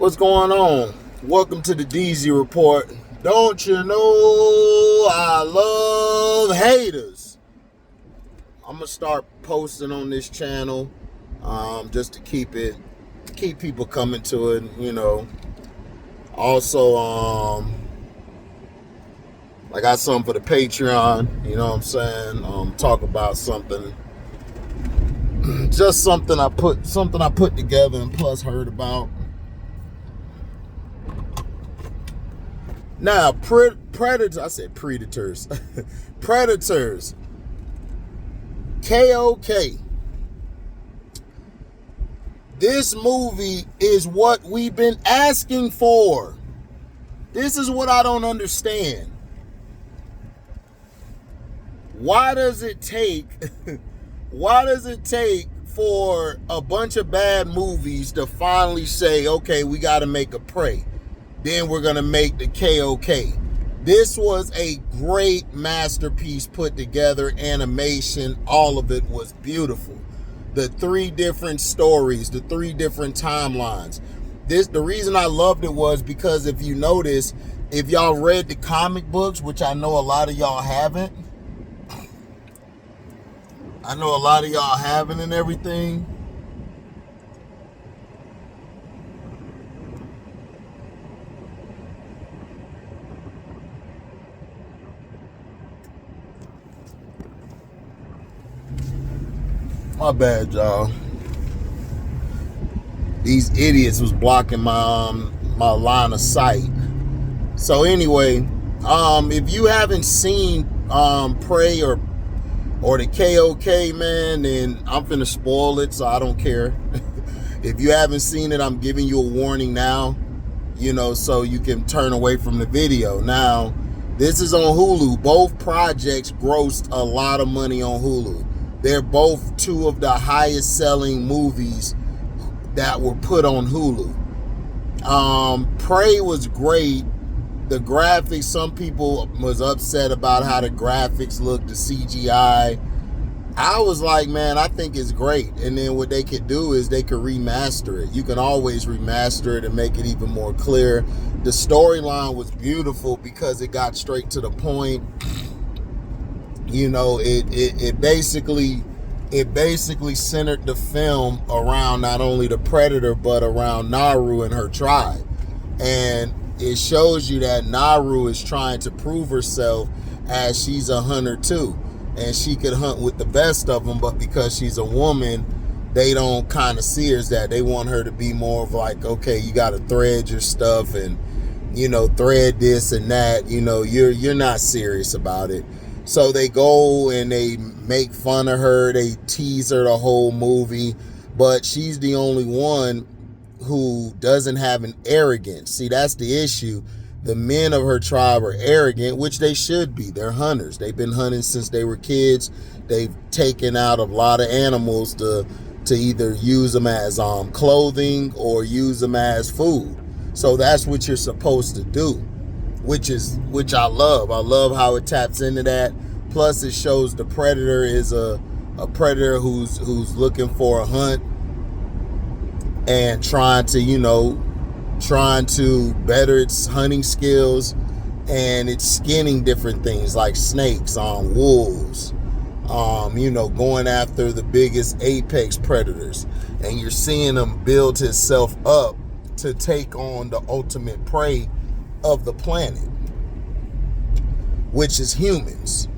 What's going on? Welcome to the DZ Report. Don't you know I love haters? I'm gonna start posting on this channel, just to keep people coming to it. Also, I got something for the Patreon. You know what I'm saying? Talk about something, just something I put together and plus heard about. Now, predators. I said predators. Predators. KOK. This movie is what we've been asking for. This is what I don't understand. Why does it take for a bunch of bad movies to finally say, okay, we got to make a Prey? Then we're going to make the KOK. This was a great masterpiece put together. Animation, all of it was beautiful. The 3 different stories, the 3 different timelines. The reason I loved it was because if you notice, if y'all read the comic books, which I know a lot of y'all haven't. And everything. My bad, y'all. These idiots was blocking my line of sight. So anyway, if you haven't seen Prey or the KOK, man, then I'm finna spoil it, so I don't care. If you haven't seen it, I'm giving you a warning now, so you can turn away from the video. Now, this is on Hulu. Both projects grossed a lot of money on Hulu. They're both 2 of the highest selling movies that were put on Hulu. Prey was great. The graphics, some people was upset about how the graphics looked, the CGI. I was like, man, I think it's great. And then what they could do is they could remaster it. You can always remaster it and make it even more clear. The storyline was beautiful because it got straight to the point. It basically centered the film around not only the Predator, but around Naru and her tribe. And it shows you that Naru is trying to prove herself as she's a hunter too. And she could hunt with the best of them, but because she's a woman, they don't kind of see her as that. They want her to be more of like, okay, you got to thread your stuff and, thread this and that. You're not serious about it. So they go and they make fun of her. They tease her the whole movie. But she's the only one who doesn't have an arrogance. See, that's the issue. The men of her tribe are arrogant, which they should be. They're hunters. They've been hunting since they were kids. They've taken out a lot of animals to either use them as clothing or use them as food. So that's what you're supposed to do, which I love. I love how it taps into that. Plus, it shows the Predator is a predator who's looking for a hunt and trying to better its hunting skills, and it's skinning different things like snakes, wolves, going after the biggest apex predators. And you're seeing him build himself up to take on the ultimate prey of the planet, which is humans.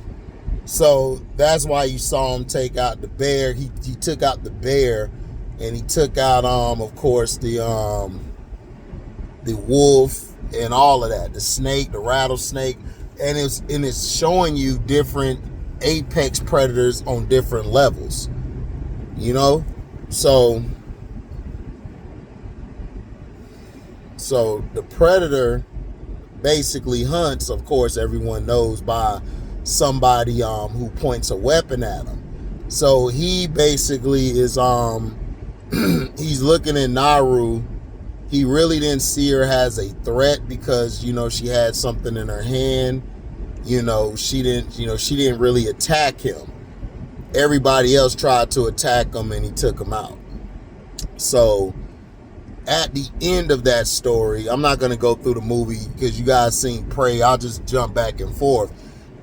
So that's why you saw him take out the bear. He took out the bear, and he took out of course the wolf and all of that, the snake, the rattlesnake, and it's showing you different apex predators on different levels. So the Predator basically hunts, of course, everyone knows, by somebody who points a weapon at him. So he basically is he's looking at Naru. He really didn't see her as a threat because she had something in her hand. She didn't really attack him. Everybody else tried to attack him and he took him out. So at the end of that story, I'm not going to go through the movie because you guys seen Prey. I'll just jump back and forth.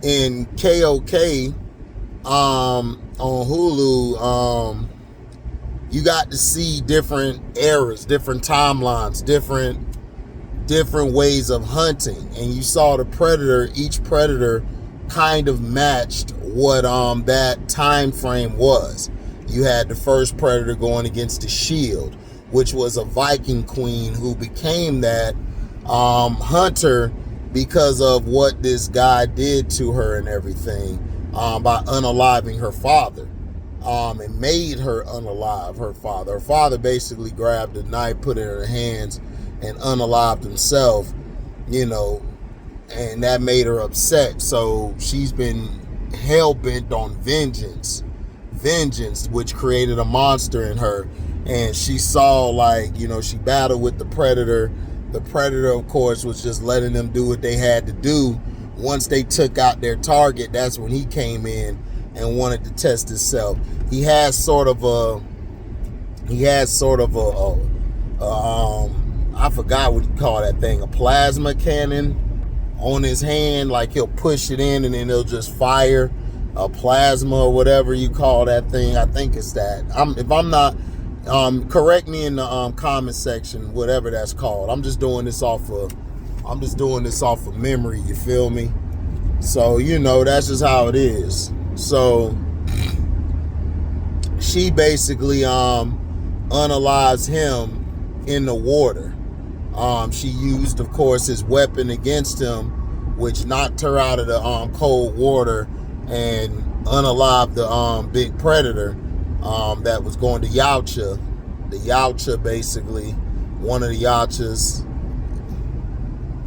In KOK, on Hulu, you got to see different eras, different timelines, different ways of hunting, and you saw the predator. Each predator kind of matched what that time frame was. You had the first predator going against the Shield, which was a Viking queen who became that hunter because of what this guy did to her and everything, by unaliving her father, and made her unalive her father. Her father basically grabbed a knife, put it in her hands, and unalived himself, and that made her upset. So she's been hell-bent on vengeance, which created a monster in her. And she saw, she battled with the predator. The predator, of course, was just letting them do what they had to do. Once they took out their target, that's when he came in and wanted to test himself. He has sort of a I forgot what you call that thing, a plasma cannon on his hand. Like, he'll push it in and then it'll just fire a plasma or whatever you call that thing. I think it's that. If I'm not, correct me in the comment section, whatever that's called. I'm just doing this off of memory, you feel me? So, that's just how it is. So she basically unalives him in the water. She used, of course, his weapon against him, which knocked her out of the cold water and unalived the big predator that was going to Yautja. The Yautja, basically, one of the Yautjas.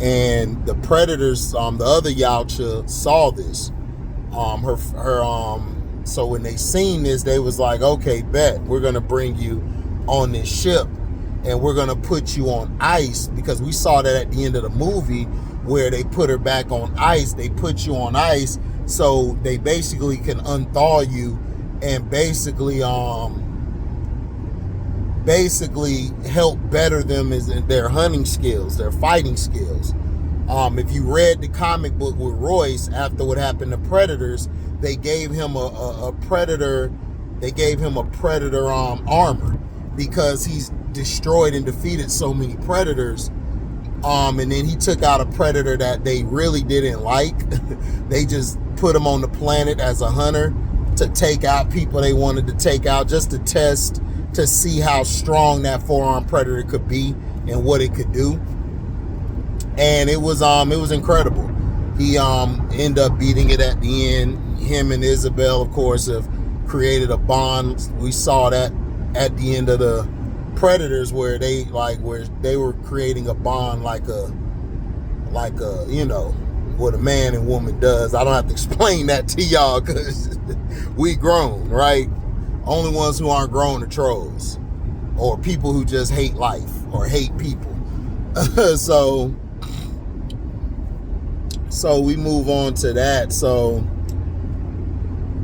And the predators, the other Yautja, saw this. So when they seen this, they was like, okay, bet, we're gonna bring you on this ship and we're gonna put you on ice, because we saw that at the end of the movie where they put her back on ice. They put you on ice so they basically can unthaw you and basically help better them in their hunting skills, their fighting skills. If you read the comic book with Royce, after what happened to Predators, they gave him a Predator. They gave him a Predator armor because he's destroyed and defeated so many Predators. And then he took out a Predator that they really didn't like. They just put him on the planet as a hunter to take out people they wanted to take out, just to test, to see how strong that four-armed Predator could be and what it could do. And it was incredible. He ended up beating it at the end. Him and Isabel, of course, have created a bond. We saw that at the end of the Predators, where they were creating a bond like a what a man and woman does. I don't have to explain that to y'all because we grown, right? Only ones who aren't grown are trolls or people who just hate life or hate people. So we move on to that. So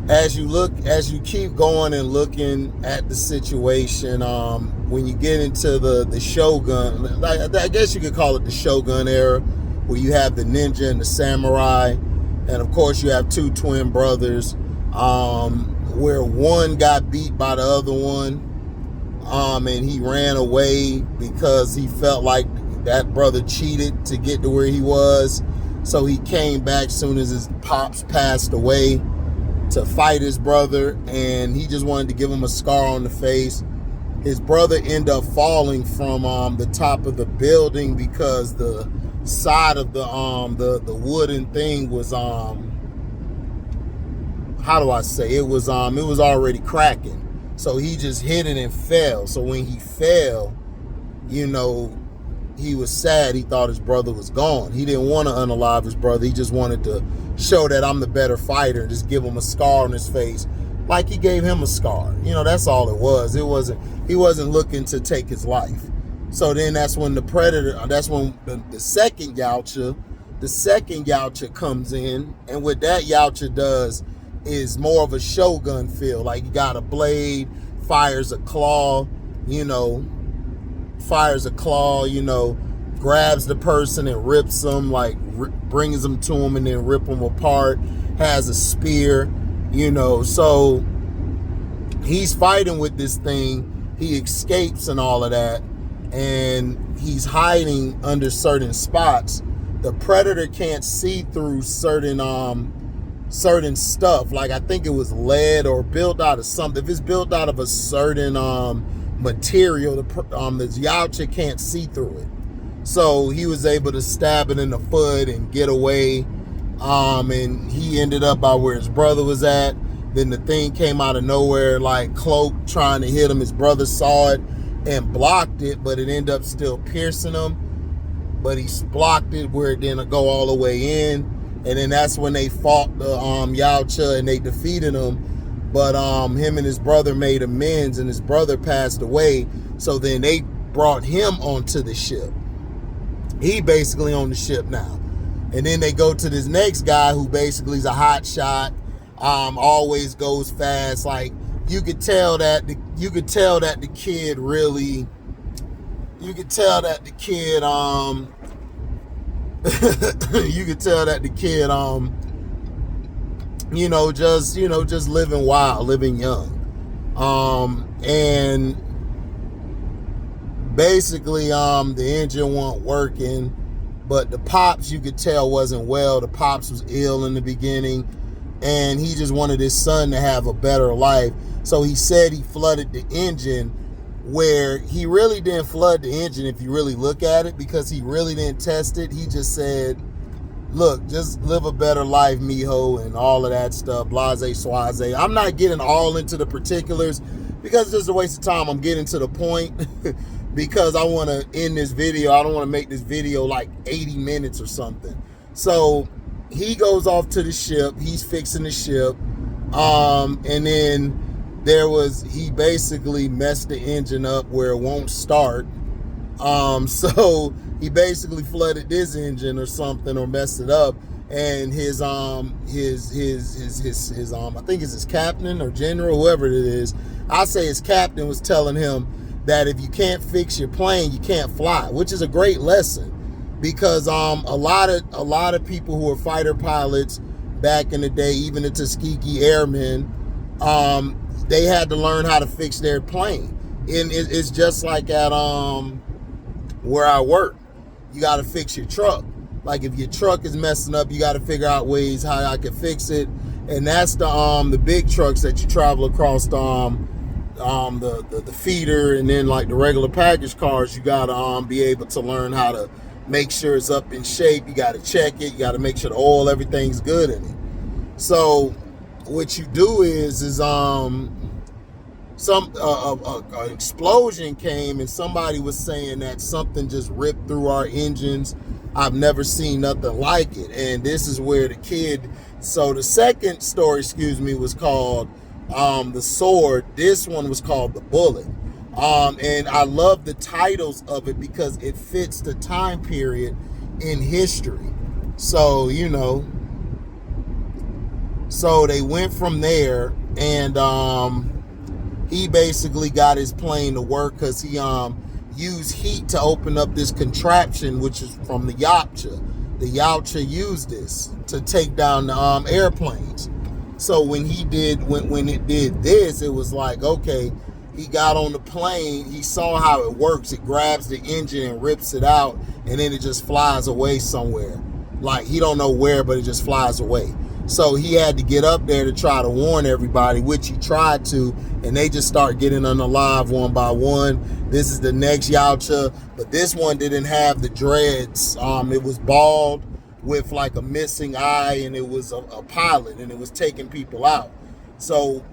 as you keep going and looking at the situation, when you get into the Shogun, I guess you could call it the Shogun era, where you have the ninja and the samurai, and of course you have two twin brothers, where one got beat by the other one, and he ran away because he felt like that brother cheated to get to where he was. So he came back soon as his pops passed away to fight his brother, and he just wanted to give him a scar on the face. His brother ended up falling from the top of the building because the side of the wooden thing was how do I say, it was already cracking. So he just hit it and fell. So when he fell, he was sad. He thought his brother was gone. He didn't want to unalive his brother. He just wanted to show that I'm the better fighter and just give him a scar on his face, like he gave him a scar. That's all it was. He wasn't looking to take his life. So then that's when the second Yautja comes in, and what that Yautja does is more of a Shogun feel. Like, he got a blade, fires a claw, fires a claw, grabs the person and rips them, like brings them to him and then rip them apart, has a spear, so he's fighting with this thing. He escapes and all of that, and he's hiding under certain spots. The predator can't see through certain stuff, like I think it was lead or built out of something. If it's built out of a certain material, the Yautja can't see through it. So he was able to stab it in the foot and get away. And he ended up by where his brother was at. Then the thing came out of nowhere, like cloaked, trying to hit him. His brother saw it and blocked it, but it ended up still piercing him. But he blocked it where it didn't go all the way in. And then that's when they fought the Yautja and they defeated him. But him and his brother made amends, and his brother passed away. So then they brought him onto the ship. He basically on the ship now. And then they go to this next guy who basically is a hot shot, always goes fast. Like you could tell that the kid really, you could tell that the kid just living wild, living young. And basically the engine wasn't working, but the pops, you could tell, wasn't well. The pops was ill in the beginning, and he just wanted his son to have a better life. So he said he flooded the engine, where he really didn't flood the engine if you really look at it, because he really didn't test it. He just said, look, just live a better life, mijo, and all of that stuff, blase, soise. I'm not getting all into the particulars because it's just a waste of time. I'm getting to the point because I want to end this video. I don't want to make this video like 80 minutes or something. So he goes off to the ship. He's fixing the ship. And then he basically messed the engine up where it won't start. So he basically flooded this engine or something, or messed it up. And his I think it's his captain or general, whoever it is. I say his captain was telling him that if you can't fix your plane, you can't fly, which is a great lesson, because a lot of people who were fighter pilots back in the day, even the Tuskegee Airmen, they had to learn how to fix their plane. And it's just like at where I work. You got to fix your truck. Like if your truck is messing up, you got to figure out ways how I can fix it. And that's the big trucks that you travel across the feeder, and then like the regular package cars, you got to be able to learn how to make sure it's up in shape. You got to check it. You got to make sure the oil, everything's good in it. So what you do is an explosion came, and somebody was saying that something just ripped through our engines. I've never seen nothing like it. And this is where the second story, was called The Sword. This one was called The Bullet. And I love the titles of it because it fits the time period in history. So, so they went from there, and he basically got his plane to work because he used heat to open up this contraption, which is from the Yautja. The Yautja used this to take down the airplanes. So when it did this, it was like, okay, he got on the plane, he saw how it works. It grabs the engine and rips it out, and then it just flies away somewhere. Like, he don't know where, but it just flies away. So he had to get up there to try to warn everybody, which he tried to, and they just start getting unalive one by one. This is the next Yautja, but this one didn't have the dreads. It was bald with like a missing eye, and it was a pilot, and it was taking people out. So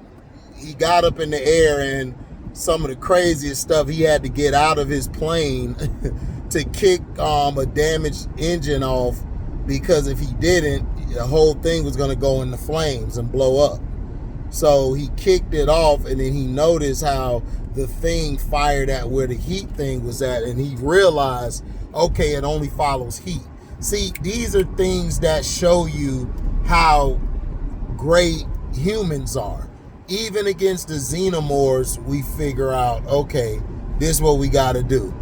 he got up in the air, and some of the craziest stuff, he had to get out of his plane to kick a damaged engine off, because if he didn't, the whole thing was going to go into flames and blow up. So he kicked it off, and then he noticed how the thing fired at where the heat thing was at, and he realized, okay, it only follows heat. See, these are things that show you how great humans are. Even against the xenomorphs, we figure out, okay, this is what we got to do.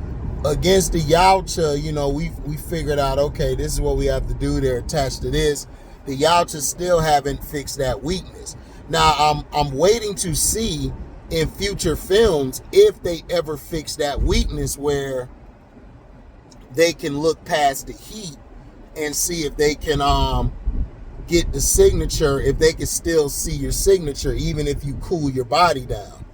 against the Yautja, you know, we figured out, okay, this is what we have to do. They're attached to this. The Yautja still haven't fixed that weakness. Now, I'm waiting to see in future films if they ever fix that weakness where they can look past the heat and see if they can get the signature, if they can still see your signature, even if you cool your body down.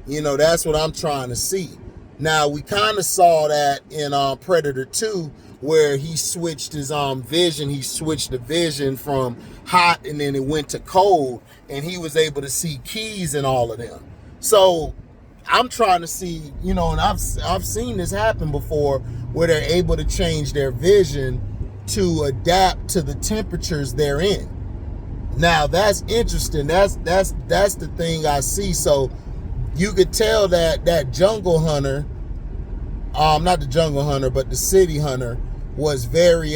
You know, that's what I'm trying to see. Now, we kind of saw that in Predator 2, where he switched his vision. He switched the vision from hot and then it went to cold, and he was able to see keys and all of them. So I'm trying to see, you know, and I've seen this happen before, where they're able to change their vision to adapt to the temperatures they're in. Now, that's interesting. That's the thing I see. So you could tell that jungle hunter, not the jungle hunter, but the city hunter, was very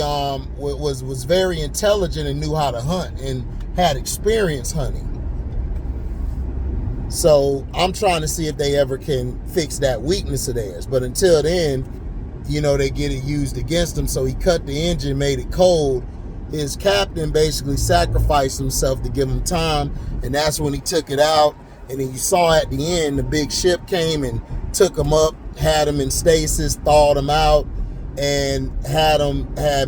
was very intelligent and knew how to hunt and had experience hunting. So I'm trying to see if they ever can fix that weakness of theirs. But until then, you know, they get it used against him. So he cut the engine, made it cold. His captain basically sacrificed himself to give him time, and that's when he took it out. And then you saw at the end, the big ship came and took him up, had him in stasis, thawed him out, and had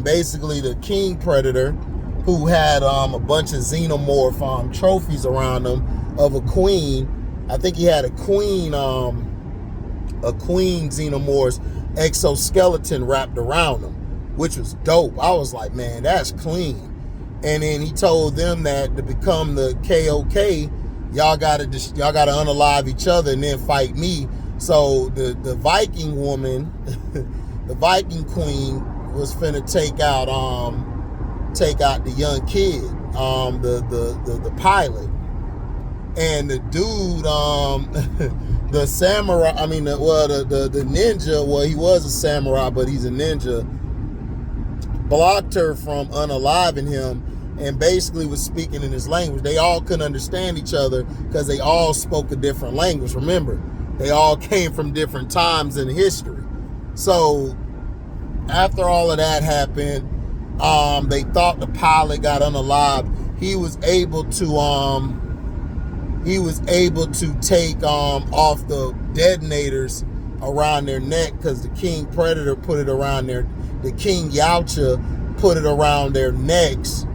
basically the king predator, who had a bunch of xenomorph trophies around him of a queen. I think he had a queen xenomorph's exoskeleton wrapped around him, which was dope. I was like, man, that's clean. And then he told them that to become the KOK, y'all gotta unalive each other and then fight me. So the Viking woman, the Viking queen, was finna take out the young kid, the pilot. And the dude, the samurai, the ninja, well, he was a samurai, but he's a ninja, blocked her from unaliving him and basically was speaking in his language. They all couldn't understand each other because they all spoke a different language. Remember, they all came from different times in history. So after all of that happened, they thought the pilot got unalived. He was able to take off the detonators around their neck, because the king predator put it around the king Yautja put it around their necks,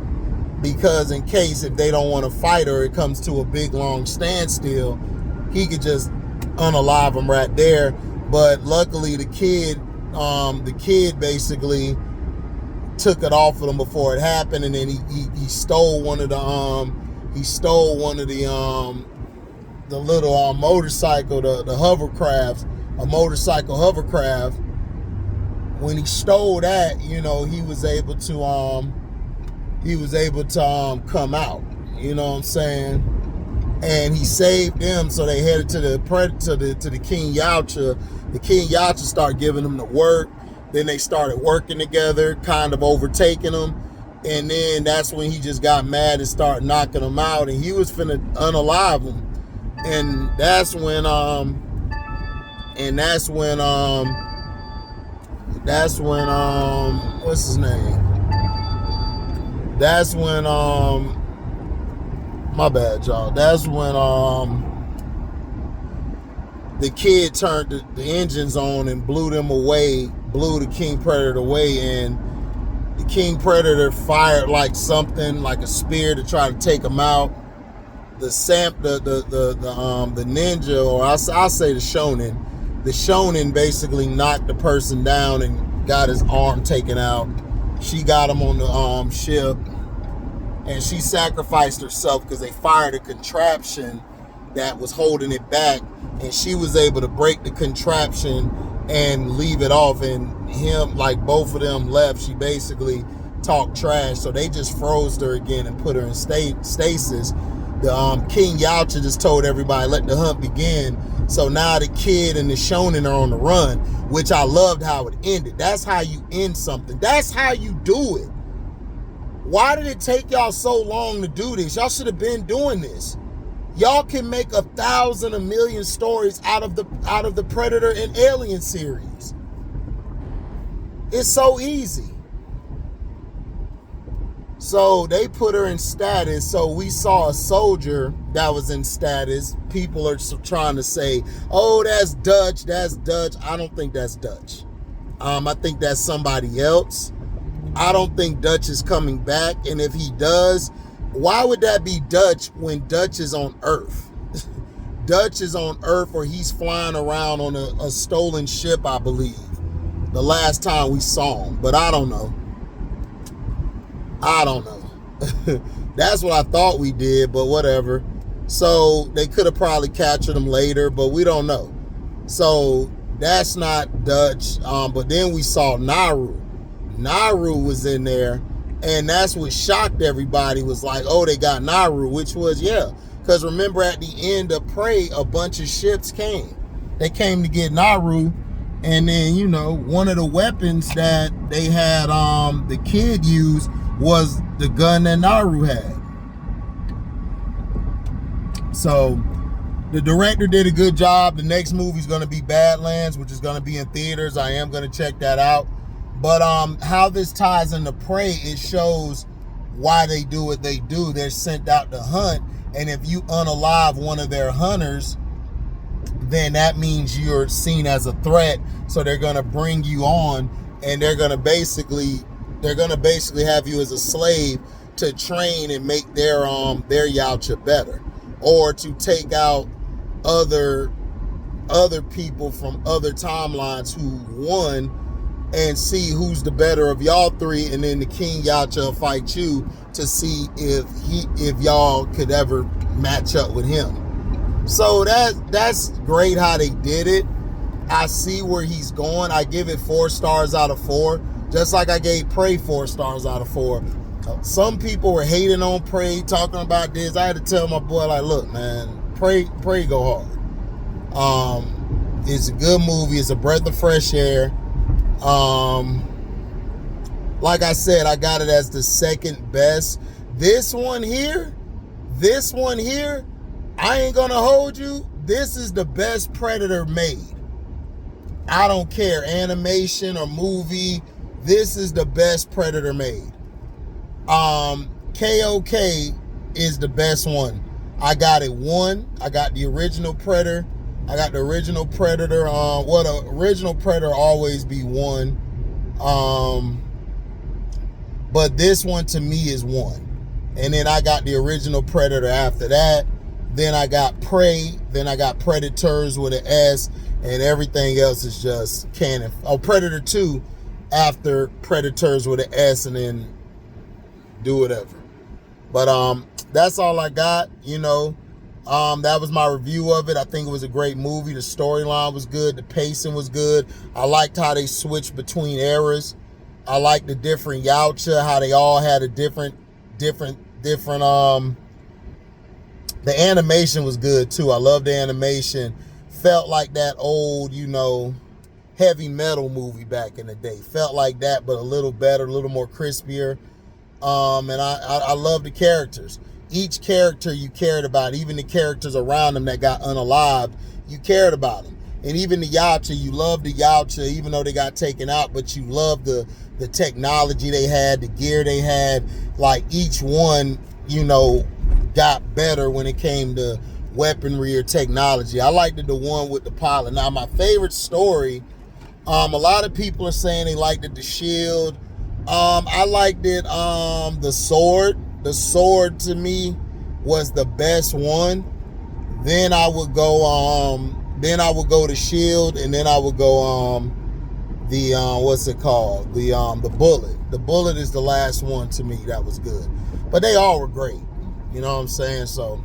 because in case if they don't want to fight or it comes to a big long standstill, he could just unalive them right there. But luckily the kid basically took it off of them before it happened, and then he stole one of the little motorcycle, the hovercrafts, a motorcycle hovercraft. When he stole that, you know, he was able to come out, you know what I'm saying? And he saved them, so they headed to the King Yautja. The King Yautja started giving them the work. Then they started working together, kind of overtaking them. And then that's when he just got mad and started knocking them out, and he was finna unalive them. And that's when what's his name? That's when my bad, y'all. That's when the kid turned the engines on and blew them away, blew the King Predator away, and the King Predator fired like something, like a spear, to try to take him out. The ninja, or I'll say the shonen basically knocked the person down and got his arm taken out. She got him on the ship, and she sacrificed herself because they fired a contraption that was holding it back, and she was able to break the contraption and leave it off, and him, like both of them left. She basically talked trash, so they just froze her again and put her in stasis. The King Yautja just told everybody, let the hunt begin. So now the kid and the shonen are on the run, which I loved how it ended. That's how you end something. That's how you do it. Why did it take y'all so long to do this? Y'all should have been doing this. Y'all can make 1,000, 1,000,000 stories out of the Predator and Alien series. It's so easy. So they put her in status. So we saw a soldier that was in status. People are trying to say, oh, that's Dutch. That's Dutch. I don't think that's Dutch. I think that's somebody else. I don't think Dutch is coming back. And if he does, why would that be Dutch when Dutch is on Earth? Dutch is on Earth, or he's flying around on a stolen ship, I believe, the last time we saw him. But I don't know. I don't know. That's what I thought we did, but whatever. So they could have probably captured him later, but we don't know. So that's not Dutch. But then we saw Naru. Naru was in there, and that's what shocked everybody, was like, oh, they got Naru, which was, yeah. Because remember, at the end of Prey, a bunch of ships came. They came to get Naru. And then, you know, one of the weapons that they had the kid use was the gun that Naru had. So the director did a good job. The next movie is going to be Badlands, which is going to be in theaters. I am going to check that out. But how this ties into Prey, it shows why they do what they do. They're sent out to hunt. And if you unalive one of their hunters, then that means you're seen as a threat. So they're going to bring you on, and they're going to basically have you as a slave to train and make their Yautja better, or to take out other people from other timelines who won, and see who's the better of y'all three, and then the King Yautja will fight you to see if y'all could ever match up with him. So that's great how they did it. I see where he's going. I give it 4 stars out of 4, just like I gave Prey 4 stars out of 4. Some people were hating on Prey, talking about this. I had to tell my boy, like, look, man, Prey go hard. It's a good movie. It's a breath of fresh air. Like I said, I got it as the second best. This one here, I ain't gonna hold you. This is the best Predator made. I don't care, animation or movie. This is the best Predator made. KOK is the best one. I got it 1. I got the original Predator. I got the original Predator. The original Predator always be 1. But this one to me is 1. And then I got the original Predator after that. Then I got Prey. Then I got Predators with an S. And everything else is just canon. Oh, Predator 2 after Predators with an S, and then do whatever. But that's all I got, you know. That was my review of it. I think it was a great movie. The storyline was good. The pacing was good. I liked how they switched between eras. I liked the different Yautja, how they all had a different the animation was good too. I love the animation. Felt like that old, you know, heavy metal movie back in the day. Felt like that, but a little better, a little more crispier. And I love the characters. Each character you cared about, even the characters around them that got unalived, you cared about them. And even the Yautja, you loved the Yautja, even though they got taken out, but you loved the technology they had, the gear they had. Like each one, you know, got better when it came to weaponry or technology. I liked the one with the pilot. Now, my favorite story, a lot of people are saying they liked it, the shield. I liked it, the sword. The sword to me was the best one. Then I would go to shield, and then I would go the what's it called? The bullet. The bullet is the last one to me that was good. But they all were great. You know what I'm saying? So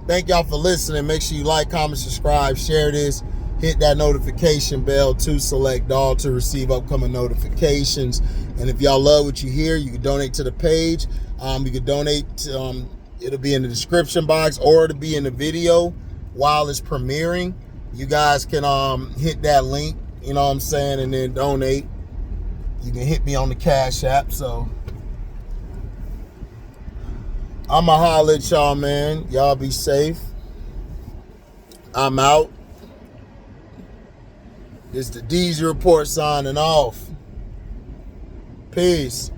thank y'all for listening. Make sure you like, comment, subscribe, share this. Hit that notification bell to select all to receive upcoming notifications. And if y'all love what you hear, you can donate to the page. You can donate, it'll be in the description box, or it'll be in the video while it's premiering. You guys can hit that link, you know what I'm saying, and then donate. You can hit me on the Cashapp. So I'ma holler at y'all, man. Y'all be safe. I'm out. It's the Deezy Report signing off. Peace.